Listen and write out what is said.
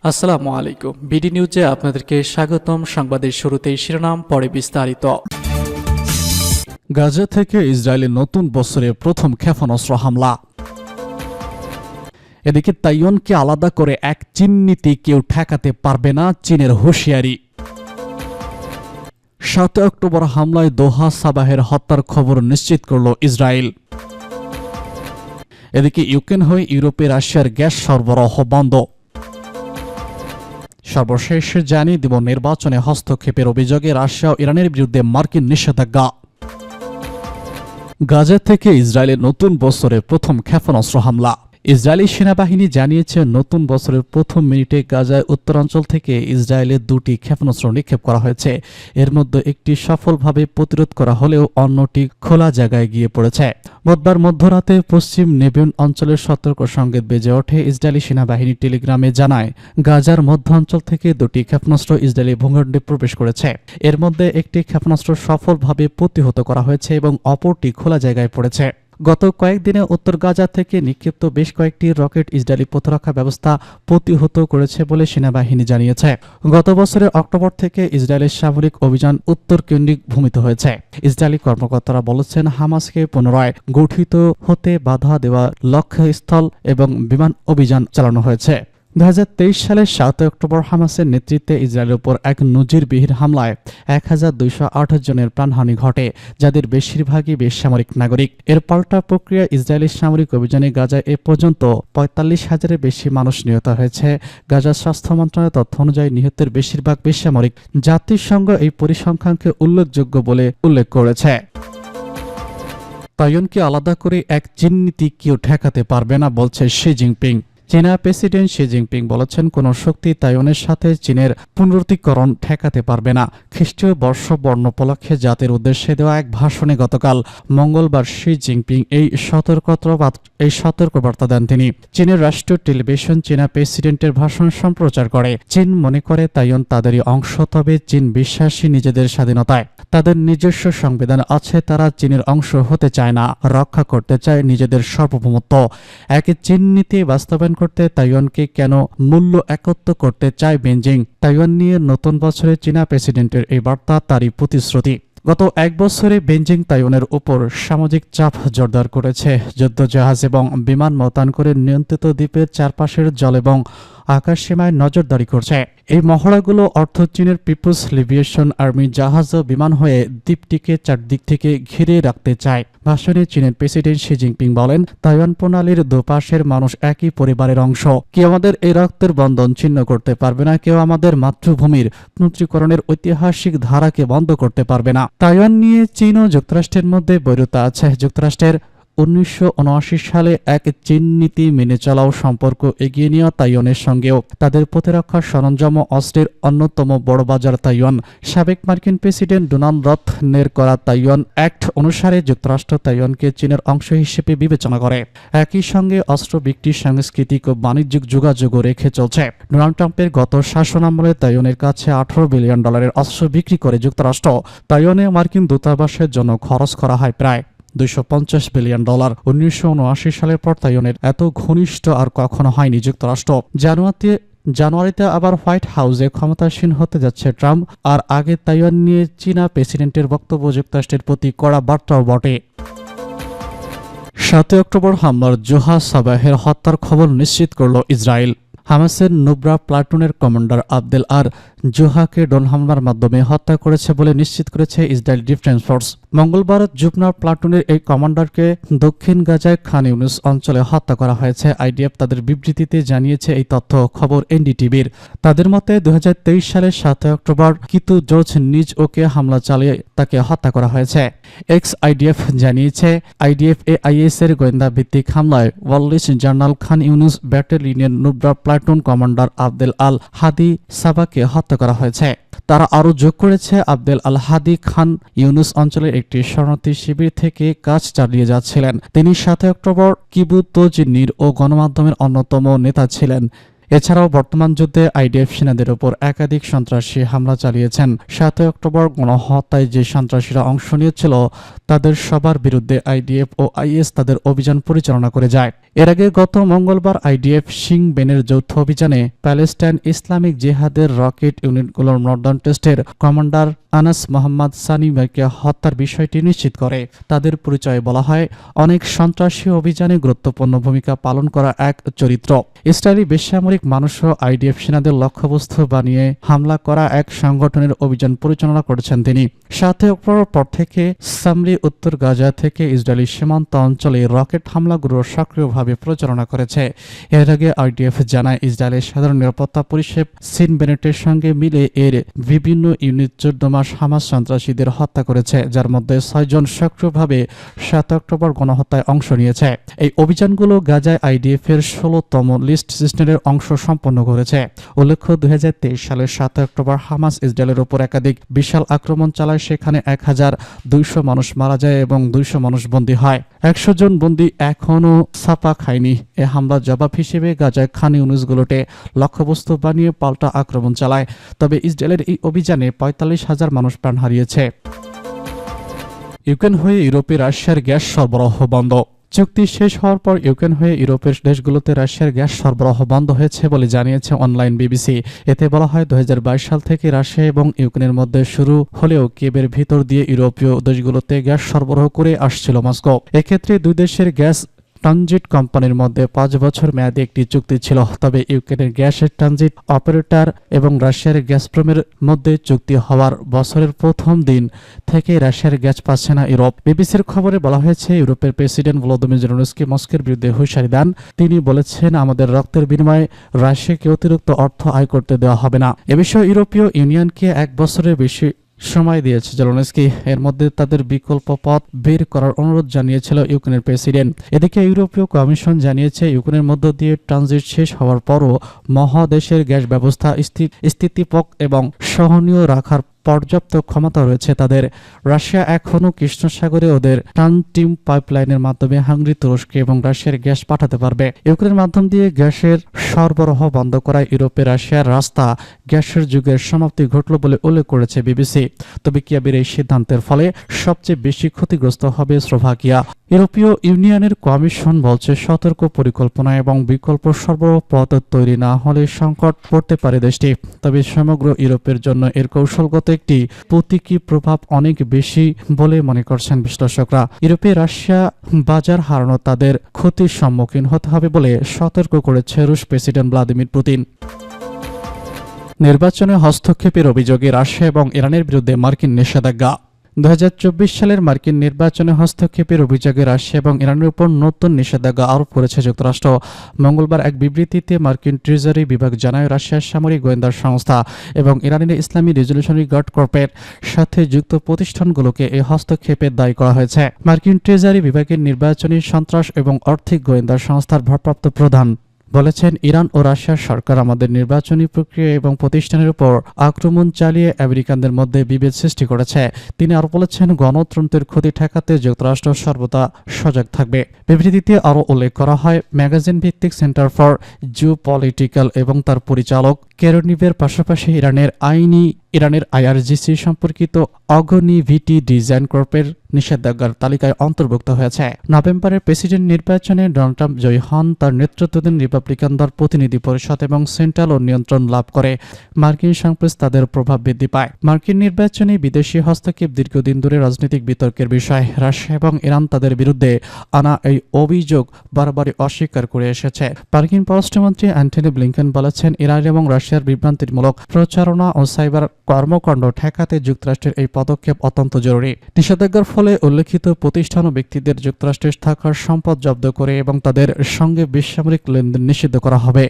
আসসালামু আলাইকুম। বিডি নিউজে আপনাদেরকে স্বাগতম। সংবাদের শুরুতেই শিরোনাম, পরে বিস্তারিত। গাজা থেকে ইসরায়েলের নতুন বছরে প্রথম ক্ষেপণাস্ত্র হামলা। এদিকে তাইওয়ানকে আলাদা করে এক চীন নীতি কেউ ঠেকাতে পারবে না, চীনের হুঁশিয়ারি। 7 অক্টোবর হামলায় দোহা সাবাহের হত্যার খবর নিশ্চিত করল ইসরায়েল। এদিকে ইউক্রেন হয়ে ইউরোপে রাশিয়ার গ্যাস সরবরাহ বন্ধ। সর্বশেষ জানিয়ে দিব নির্বাচনে হস্তক্ষেপের অভিযোগে রাশিয়া ও ইরানের বিরুদ্ধে মার্কিন নিষেধাজ্ঞা। গাজা থেকে ইসরায়েলের নতুন বছরের প্রথম ক্ষেপণাস্ত্র হামলা। ইসরায়েলি সেনাবাহিনী জানিয়েছে নতুন বছরের প্রথম মিনিটে গাজায় উত্তরাঞ্চল থেকে ইসরায়েলের 2টি ক্ষেপণাস্ত্র নিক্ষেপ করা হয়েছে। এর মধ্যে একটি সফলভাবে প্রতিরোধ করা হলেও অন্যটি খোলা জায়গায় গিয়ে পড়েছে। বুধবার মধ্যরাতে পশ্চিম নেবেন অঞ্চলের সতর্ক সংকেত বেজে ওঠে। ইসরায়েলি সেনাবাহিনী টেলিগ্রামে জানায়, গাজার মধ্য অঞ্চল থেকে 2টি ক্ষেপণাস্ত্র ইসরায়েলি ভূখণ্ডে প্রবেশ করেছে। এর মধ্যে একটি ক্ষেপণাস্ত্র সফলভাবে প্রতিহত করা হয়েছে এবং অপরটি খোলা জায়গায় পড়েছে। গত কয়েকদিনে উত্তর গাজা থেকে নিক্ষিপ্ত বেশ কয়েকটি রকেট ইসরায়েলি প্রতিরক্ষা ব্যবস্থা প্রতিহত করেছে বলে সেনাবাহিনী জানিয়েছে। গত বছরের অক্টোবর থেকে ইসরায়েলের সামরিক অভিযান উত্তর কেন্দ্রিক ভূমিত হয়েছে। ইসরায়েলি কর্মকর্তারা বলেছেন, হামাসকে পুনরায় গঠিত হতে বাধা দেওয়া লক্ষ্যস্থল এবং বিমান অভিযান চালানো হয়েছে। 2023 সালের 7 অক্টোবর হামাসের নেতৃত্বে ইসরায়েলের উপর এক নজিরবিহীন হামলায় 1228 জনের প্রাণহানি ঘটে, যাদের বেশিরভাগই বেসামরিক নাগরিক। এর পাল্টা প্রক্রিয়া ইসরায়েলি সামরিক অভিযানে গাজায় এ পর্যন্ত 45,000-এর বেশি মানুষ নিহত হয়েছে। গাজার স্বাস্থ্য মন্ত্রণালয়ের তথ্য অনুযায়ী নিহতের বেশিরভাগ বেসামরিক। জাতিসংঘ এই পরিসংখ্যানকে উল্লেখযোগ্য বলে উল্লেখ করেছে। তাইওয়ানকে আলাদা করে এক চীন নীতি কেউ ঠেকাতে পারবে না বলছে শি জিনপিং। চীনা প্রেসিডেন্ট শি জিনপিং বলেছেন, কোন শক্তি তাইওয়ানের সাথে চীনের পুনরুদ্ধারণ ঠেকাতে পারবে না। খ্রিস্টীয় বর্ষবর্ণ উপলক্ষে জাতির উদ্দেশ্যে দেওয়া এক ভাষণে গতকাল মঙ্গলবার শি জিনপিং এই সতর্কবার্তা দেন তিনি। চীনের রাষ্ট্রীয় টেলিভিশন চীনা প্রেসিডেন্টের ভাষণ সম্প্রচার করে। চীন মনে করে তাইওয়ান তাদেরই অংশ, তবে চীন বিশ্বাসী নিজেদের স্বাধীনতায়। তাদের নিজস্ব সংবিধান আছে, তারা চীনের অংশ হতে চায় না, রক্ষা করতে চায় নিজেদের সার্বভৌমত্ব। এক চীন নীতি বাস্তবায়ন করতে তাইওয়ানকে কেন মূল্য একত্র করতে চায় বেইজিং। তাইওয়ান নিয়ে নতুন বছরে চীনা প্রেসিডেন্টের এই বার্তা তারই প্রতিশ্রুতি। গত এক বছরে বেইজিং তাইওয়ানের উপর সামাজিক চাপ জোরদার করেছে। যুদ্ধজাহাজ এবং বিমান মোতায়েন করে নিয়ন্ত্রিত দ্বীপের চারপাশের জল এবং আকাশ সীমায় নজরদারি করছে। এই মহড়াগুলো অর্থ চীনের পিপলস লিবারেশন আর্মি জাহাজ ও বিমান হয়ে দ্বীপটিকে চারদিক থেকে ঘিরে রাখতে চায়। ভাষণে চীনের প্রেসিডেন্ট শি জিনপিং বলেন, তাইওয়ান প্রণালীর দুপাশের মানুষ একই পরিবারের অংশ। কেউ আমাদের এই রক্তের বন্ধন ছিন্ন করতে পারবে না, কেউ আমাদের মাতৃভূমির পুনরুদ্ধারের ঐতিহাসিক ধারাকে বন্ধ করতে পারবে না। তাইওয়ান নিয়ে চীন ও যুক্তরাষ্ট্রের মধ্যে বৈরতা আছে। যুক্তরাষ্ট্রের 1979 সালে এক চীন নীতি মেনে চলাও সম্পর্ক এগিয়ে নেওয়া তাইওয়ানের সঙ্গেও তাদের প্রতিরক্ষা সরঞ্জাম ও অস্ত্রের অন্যতম বড় বাজার তাইওয়ান। সাবেক মার্কিন প্রেসিডেন্ট ডোনাল্ড ট্রাম্পের করা তাইওয়ান অ্যাক্ট অনুসারে যুক্তরাষ্ট্র তাইওয়ানকে চীনের অংশ হিসেবে বিবেচনা করে। একই সঙ্গে অস্ত্র বিক্রি, সাংস্কৃতিক ও বাণিজ্যিক যোগাযোগও রেখে চলছে। ডোনাল্ড ট্রাম্পের গত শাসনামলে তাইওয়ানের কাছে $18 বিলিয়ন অস্ত্র বিক্রি করে যুক্তরাষ্ট্র। তাইওয়ানে মার্কিন দূতাবাসের জন্য খরচ করা হয় প্রায় $250 বিলিয়ন। 1979 সালের পর তাইওয়ানের এত ঘনিষ্ঠ আর কখনো হয়নি যুক্তরাষ্ট্র। জানুয়ারিতে আবার হোয়াইট হাউসে ক্ষমতাসীন হতে যাচ্ছে ট্রাম্প। আর আগে তাইওয়ান নিয়ে চীনা প্রেসিডেন্টের বক্তব্য যুক্তরাষ্ট্রের প্রতি কড়া বার্তাও বটে। 7 অক্টোবর হামলার দোহা সাবাহের হত্যার খবর নিশ্চিত করল ইসরায়েল। হামাসের নুবরা প্লাটুনের কমান্ডার আবদেল আর জোহাকে ড্রোন হামলার মাধ্যমে হত্যা করেছে বলে নিশ্চিত করেছে ইসরায়েল ডিফেন্স ফোর্স। মঙ্গলবার জুবনা প্লাটুনের এই কমান্ডারকে দক্ষিণ গাজায় খান ইউনুস অঞ্চলে হত্যা করা হয়েছে। আইডিএফ তাদের বিবৃতিতে জানিয়েছে এই তথ্য। খবর এনডিটিভির। তাদের মতে 2023 সালের 7 অক্টোবর কিতু জর্জ নিজ ওকে হামলা চালিয়ে তাকে হত্যা করা হয়েছে। আইডিএফ জানিয়েছে, আইএস এর গোয়েন্দা ভিত্তিক হামলায় ওয়াল্লিস জার্নাল খান ইউনুস ব্যাটালিয়নের নুবরা platoon commander Abdel Al Hadi সাবাকে হত্যা করা হয়েছে। তারা আরও যোগ করেছে, আবদেল আল হাদি খান ইউনুস অঞ্চলের একটি শরণার্থী শিবির থেকে কাজ চালিয়ে যাচ্ছিলেন। তিনি 7 অক্টোবর কিবুতজ নীর ও গণমাধ্যমের অন্যতম নেতা ছিলেন। এছাড়াও বর্তমান যুদ্ধে আইডিএফ সেনাদের উপর একাধিক সন্ত্রাসী হামলা চালিয়েছেন। 7 অক্টোবর গণহত্যায় যে সন্ত্রাসীরা অংশ নিয়েছিল তাদের সবার বিরুদ্ধে আইডিএফ ও আইএস তাদের অভিযান পরিচালনা করে যায়। এর আগে গত মঙ্গলবার আইডিএফ সিংবেনের যৌথ অভিযানে প্যালেস্টাইন ইসলামিক জিহাদের রকেট ইউনিটগুলোর নর্দার্ন টেস্টের কমান্ডার আনাস মোহাম্মদ সানিমাকে হত্যার বিষয়টি নিশ্চিত করে। তাদের পরিচয়ে বলা হয় অনেক সন্ত্রাসী অভিযানে গুরুত্বপূর্ণ ভূমিকা পালন করা এক চরিত্র। ইসরায়েলি বেসামরিক মানুষও আইডিএফ সেনাদের লক্ষ্যবস্তু বানিয়ে হামলা করা এক সংগঠনের অভিযান পরিচালনা করেছেন তিনি। 7 অক্টোবর পর থেকে সামরি উত্তর গাজা থেকে ইসরায়েলি সীমান্ত অঞ্চলে রকেট হামলাগুলো সক্রিয়ভাবে পরিচালনা করেছে। এর আগে আইডিএফ জানায় ইসরায়েলের সাধারণ নিরাপত্তা পরিষদ সিন বেনেটের সঙ্গে মিলে এর বিভিন্ন ইউনিট 14 মাস হামাস সন্ত্রাসীদের হত্যা করেছে, যার মধ্যে 6 জন সক্রিয়ভাবে 7 অক্টোবর গণহত্যায় অংশ নিয়েছে। এই অভিযানগুলো গাজায় আইডিএফ এর 16তম লিস্ট সিস্টেমের অংশ সম্পন্ন করেছে। উল্লেখ্য 2023 সালের 7 অক্টোবর হামাস ইসরায়েলের উপর একাধিক বিশাল আক্রমণ চালায়। সেখানে 1200 মানুষ মারা যায় এবং 200 মানুষ বন্দী হয়। 100 জন বন্দী এখনও ছাপা খায়নি। এ হামলার জবাব হিসেবে গাজায় খান ইউনিটগুলোতে লক্ষ্যবস্তু বানিয়ে পাল্টা আক্রমণ চালায়। তবে ইসরায়েলের এই অভিযানে 45,000 মানুষ প্রাণ হারিয়েছে। ইউক্রেন হয়ে ইউরোপে রাশিয়ার গ্যাস সরবরাহ বন্ধ। চুক্তি শেষ হওয়ার পর ইউক্রেন হয়ে ইউরোপের দেশগুলোতে রাশিয়ার গ্যাস সরবরাহ বন্ধ হয়েছে বলে জানিয়েছে অনলাইন বিবিসি। এতে বলা হয় 2022 সাল থেকে রাশিয়া এবং ইউক্রেনের মধ্যে শুরু হলেও কিয়েভের ভিতর দিয়ে ইউরোপীয় দেশগুলোতে গ্যাস সরবরাহ করে আসছিল মস্কো। এক্ষেত্রে দুই দেশের গ্যাস ট্রানজিট কোম্পানির মধ্যে 5 বছর মেয়াদী একটি চুক্তি ছিল। তবে ইউক্রেনের গ্যাসের ট্রানজিট অপারেটর এবং রাশিয়ার গ্যাসপ্রমের মধ্যে চুক্তি হওয়ার বছরের প্রথম দিন থেকে রাশিয়ার গ্যাস পাচ্ছে না ইউরোপ। বিবিসির খবরে বলা হয়েছে ইউরোপের প্রেসিডেন্ট ভলোদিমির জেলেনস্কি মস্কোর বিরুদ্ধে হুঁশিয়ারি দেন। তিনি বলেছেন, আমাদের রক্তের বিনিময়ে রাশিয়াকে অতিরিক্ত অর্থ আয় করতে দেওয়া হবে না। এ বিষয়ে ইউরোপীয় ইউনিয়নকে 1 বছরের বেশি সময় দিয়েছে জেলেনস্কি। এর মধ্যে তাদের বিকল্প পথ বের করার অনুরোধ জানিয়েছিল ইউক্রেনের প্রেসিডেন্ট। এদিকে ইউরোপীয় কমিশন জানিয়েছে ইউক্রেনের মধ্য দিয়ে ট্রানজিট শেষ হওয়ার পরও মহাদেশের গ্যাস ব্যবস্থা স্থিতিপক এবং সহনীয় রাখার পর্যাপ্ত ক্ষমতা রয়েছে তাদের। রাশিয়া এখনও কৃষ্ণ সাগরে ওদের ট্রানটিম পাইপলাইনের মাধ্যমে হাঙ্গেরি, তুরস্ক এবং রাশিয়ার গ্যাস পাঠাতে পারবে। ইউক্রেনের মাধ্যম দিয়ে গ্যাসের সরবরাহ বন্ধ করায় ইউরোপে রাশিয়ার রাস্তা গ্যাসের যুগের সমাপ্তি ঘটল বলে উল্লেখ করেছে বিবিসি। তবে কিয়েভের এই সিদ্ধান্তের ফলে সবচেয়ে বেশি ক্ষতিগ্রস্ত হবে স্লোভাকিয়া। ইউরোপীয় ইউনিয়নের কমিশন বলছে সতর্ক পরিকল্পনা এবং বিকল্প সরবরাহ পথ তৈরি না হলে সংকট পড়তে পারে দেশটি। তবে সমগ্র ইউরোপের জন্য এর কৌশলগত একটি প্রতীকী প্রভাব অনেক বেশি বলে মনে করছেন বিশ্লেষকরা। ইউরোপে রাশিয়া বাজার হারানো তাদের ক্ষতির সম্মুখীন হতে হবে বলে সতর্ক করেছে রুশ প্রেসিডেন্ট ভ্লাদিমির পুতিন। নির্বাচনে হস্তক্ষেপের অভিযোগে রাশিয়া এবং ইরানের বিরুদ্ধে মার্কিন নিষেধাজ্ঞা। 2024 সালের মার্কিন নির্বাচনে হস্তক্ষেপের অভিযোগে রাশিয়া এবং ইরানের উপর নতুন নিষেধাজ্ঞা আরোপ করেছে যুক্তরাষ্ট্র। মঙ্গলবার এক বিবৃতিতে মার্কিন ট্রেজারি বিভাগ জানায়, রাশিয়ার সামরিক গোয়েন্দা সংস্থা এবং ইরানের ইসলামী রেজলিউশনারি গার্ড কর্পের সাথে যুক্ত প্রতিষ্ঠানগুলোকে এই হস্তক্ষেপের দায়ী করা হয়েছে। মার্কিন ট্রেজারি বিভাগের নির্বাচনী সন্ত্রাস এবং আর্থিক গোয়েন্দা সংস্থার ভারপ্রাপ্ত প্রধান বলেছেন, ইরান ও রাশিয়ার সরকার আমাদের নির্বাচনী প্রক্রিয়া এবং প্রতিষ্ঠানের উপর আক্রমণ চালিয়ে আমেরিকানদের মধ্যে বিভেদ সৃষ্টি করেছে। তিনি আরও বলেছেন, গণতন্ত্রের ক্ষতি ঠেকাতে যুক্তরাষ্ট্র সর্বদা সজাগ থাকবে। বিবৃতিতে আরও উল্লেখ করা হয়, ম্যাগাজিন ভিত্তিক সেন্টার ফর জিওপলিটিক্যাল এবং তার পরিচালক কেরনিভের পাশাপাশি ইরানের আইআরজিসি সম্পর্কিত অগনিভিটি ডিজাইন কর্পের নিষেধাজ্ঞার তালিকায় অন্তর্ভুক্ত হয়েছে। নভেম্বরের প্রেসিডেন্ট নির্বাচনে ডোনাল্ড ট্রাম্প জয়ী হন। তার নেতৃত্বাধীন রিপাবলিকান দল প্রতিনিধি পরিষদ এবং সেন্ট্রাল ও নিয়ন্ত্রণ লাভ করে। মার্কিন সংপ্রেস তাদের প্রভাব বৃদ্ধি পায়। মার্কিন নির্বাচনে বিদেশি হস্তক্ষেপ দীর্ঘদিন ধরে রাজনৈতিক বিতর্কের বিষয়। রাশিয়া এবং ইরান তাদের বিরুদ্ধে আনা এই অভিযোগ বারবারই অস্বীকার করে এসেছে। মার্কিন পররাষ্ট্রমন্ত্রী অ্যান্টনি ব্লিংকেন বলেছেন, ইরান এবং রাশিয়ার বিভ্রান্তিমূলক প্রচারণা ও সাইবার কর্মকাণ্ড ঠেকাতে যুক্তরাষ্ট্রের এই পদক্ষেপ অত্যন্ত জরুরি। নিষেধাজ্ঞার ফলে উল্লেখিত প্রতিষ্ঠান ও ব্যক্তিদের যুক্তরাষ্ট্রে থাকার সম্পদ জব্দ করে এবং তাদের সঙ্গে বেসামরিক লেনদেন নিষিদ্ধ করা হবে।